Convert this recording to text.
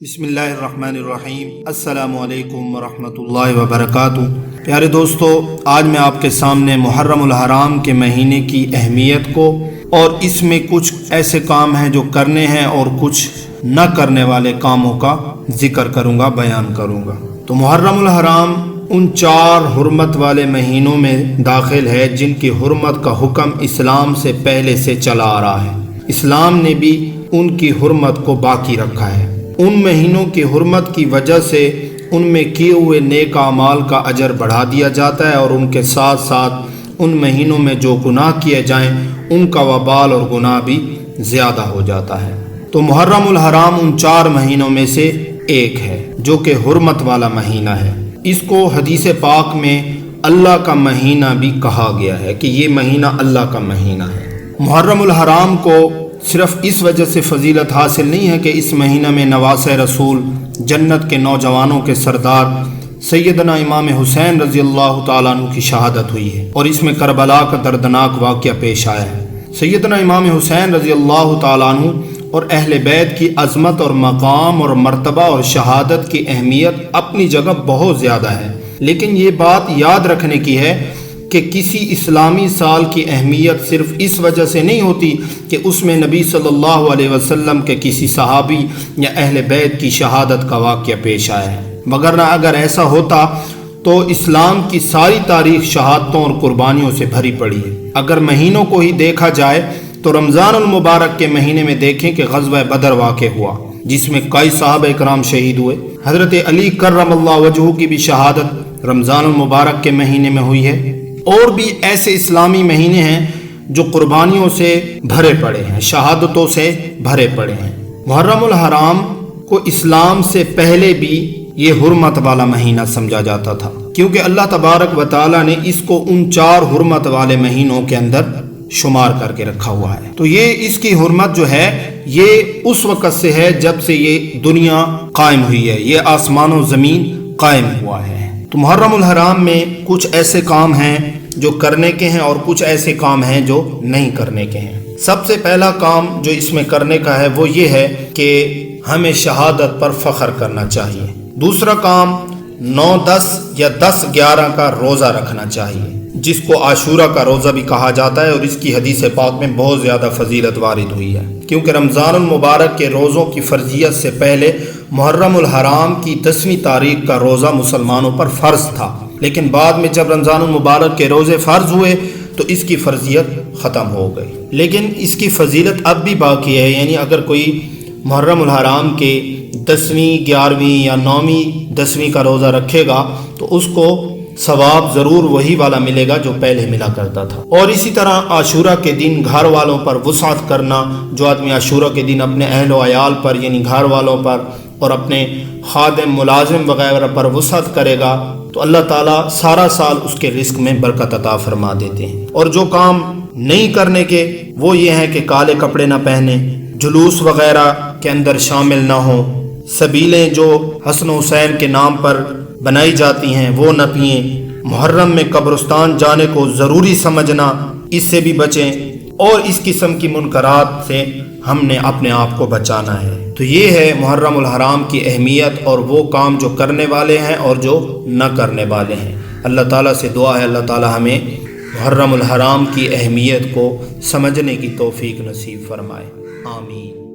بسم اللہ الرحمن الرحیم۔ السلام علیکم ورحمۃ اللہ وبرکاتہ۔ پیارے دوستو، آج میں آپ کے سامنے محرم الحرام کے مہینے کی اہمیت کو اور اس میں کچھ ایسے کام ہیں جو کرنے ہیں اور کچھ نہ کرنے والے کاموں کا ذکر کروں گا، بیان کروں گا۔ تو محرم الحرام ان 4 حرمت والے مہینوں میں داخل ہے جن کی حرمت کا حکم اسلام سے پہلے سے چلا آ رہا ہے۔ اسلام نے بھی ان کی حرمت کو باقی رکھا ہے۔ ان مہینوں کی حرمت کی وجہ سے ان میں کیے ہوئے نیک اعمال کا اجر بڑھا دیا جاتا ہے، اور ان کے ساتھ ساتھ ان مہینوں میں جو گناہ کیے جائیں ان کا وبال اور گناہ بھی زیادہ ہو جاتا ہے۔ تو محرم الحرام ان 4 مہینوں میں سے ایک ہے جو کہ حرمت والا مہینہ ہے۔ اس کو حدیث پاک میں اللہ کا مہینہ بھی کہا گیا ہے کہ یہ مہینہ اللہ کا مہینہ ہے۔ محرم الحرام کو صرف اس وجہ سے فضیلت حاصل نہیں ہے کہ اس مہینہ میں نواسۂ رسول جنت کے نوجوانوں کے سردار سیدنا امام حسین رضی اللہ تعالیٰ عنہ کی شہادت ہوئی ہے، اور اس میں کربلا کا دردناک واقعہ پیش آیا ہے۔ سیدنا امام حسین رضی اللہ تعالیٰ عنہ اور اہل بیت کی عظمت اور مقام اور مرتبہ اور شہادت کی اہمیت اپنی جگہ بہت زیادہ ہے، لیکن یہ بات یاد رکھنے کی ہے کہ کسی اسلامی سال کی اہمیت صرف اس وجہ سے نہیں ہوتی کہ اس میں نبی صلی اللہ علیہ وسلم کے کسی صحابی یا اہل بیت کی شہادت کا واقعہ پیش آیا ہے، وگرنہ اگر ایسا ہوتا تو اسلام کی ساری تاریخ شہادتوں اور قربانیوں سے بھری پڑی ہے۔ اگر مہینوں کو ہی دیکھا جائے تو رمضان المبارک کے مہینے میں دیکھیں کہ غزوہ بدر واقع ہوا جس میں کئی صحابہ کرام شہید ہوئے۔ حضرت علی کرم اللہ وجہہ کی بھی شہادت رمضان المبارک کے مہینے میں ہوئی ہے، اور بھی ایسے اسلامی مہینے ہیں جو قربانیوں سے بھرے پڑے ہیں، شہادتوں سے بھرے پڑے ہیں۔ محرم الحرام کو اسلام سے پہلے بھی یہ حرمت والا مہینہ سمجھا جاتا تھا، کیونکہ اللہ تبارک و تعالیٰ نے اس کو ان 4 حرمت والے مہینوں کے اندر شمار کر کے رکھا ہوا ہے۔ تو یہ اس کی حرمت جو ہے یہ اس وقت سے ہے جب سے یہ دنیا قائم ہوئی ہے، یہ آسمان و زمین قائم ہوا ہے۔ تو محرم الحرام میں کچھ ایسے کام ہیں جو کرنے کے ہیں اور کچھ ایسے کام ہیں جو نہیں کرنے کے ہیں۔ سب سے پہلا کام جو اس میں کرنے کا ہے وہ یہ ہے کہ ہمیں شہادت پر فخر کرنا چاہیے۔ دوسرا کام 9، 10 یا 10، 11 کا روزہ رکھنا چاہیے، جس کو عاشورہ کا روزہ بھی کہا جاتا ہے، اور اس کی حدیث پاک میں بہت زیادہ فضیلت وارد ہوئی ہے، کیونکہ رمضان المبارک کے روزوں کی فرضیت سے پہلے محرم الحرام کی 10ویں تاریخ کا روزہ مسلمانوں پر فرض تھا، لیکن بعد میں جب رمضان المبارک کے روزے فرض ہوئے تو اس کی فرضیت ختم ہو گئی، لیکن اس کی فضیلت اب بھی باقی ہے۔ یعنی اگر کوئی محرم الحرام کے 10ویں، 11ویں یا 9ویں 10ویں کا روزہ رکھے گا تو اس کو ثواب ضرور وہی والا ملے گا جو پہلے ملا کرتا تھا۔ اور اسی طرح عاشورہ کے دن گھر والوں پر وسعت کرنا، جو آدمی عاشورہ کے دن اپنے اہل و عیال پر یعنی گھر والوں پر اور اپنے خادم، ملازم وغیرہ پر وسعت کرے گا تو اللہ تعالیٰ سارا سال اس کے رزق میں برکت عطا فرما دیتے ہیں۔ اور جو کام نہیں کرنے کے وہ یہ ہے کہ کالے کپڑے نہ پہنے، جلوس وغیرہ کے اندر شامل نہ ہوں، سبیلیں جو حسن و حسین کے نام پر بنائی جاتی ہیں وہ نہ پئیں، محرم میں قبرستان جانے کو ضروری سمجھنا، اس سے بھی بچیں، اور اس قسم کی منکرات سے ہم نے اپنے آپ کو بچانا ہے۔ تو یہ ہے محرم الحرام کی اہمیت اور وہ کام جو کرنے والے ہیں اور جو نہ کرنے والے ہیں۔ اللہ تعالیٰ سے دعا ہے اللہ تعالیٰ ہمیں محرم الحرام کی اہمیت کو سمجھنے کی توفیق نصیب فرمائے، آمین۔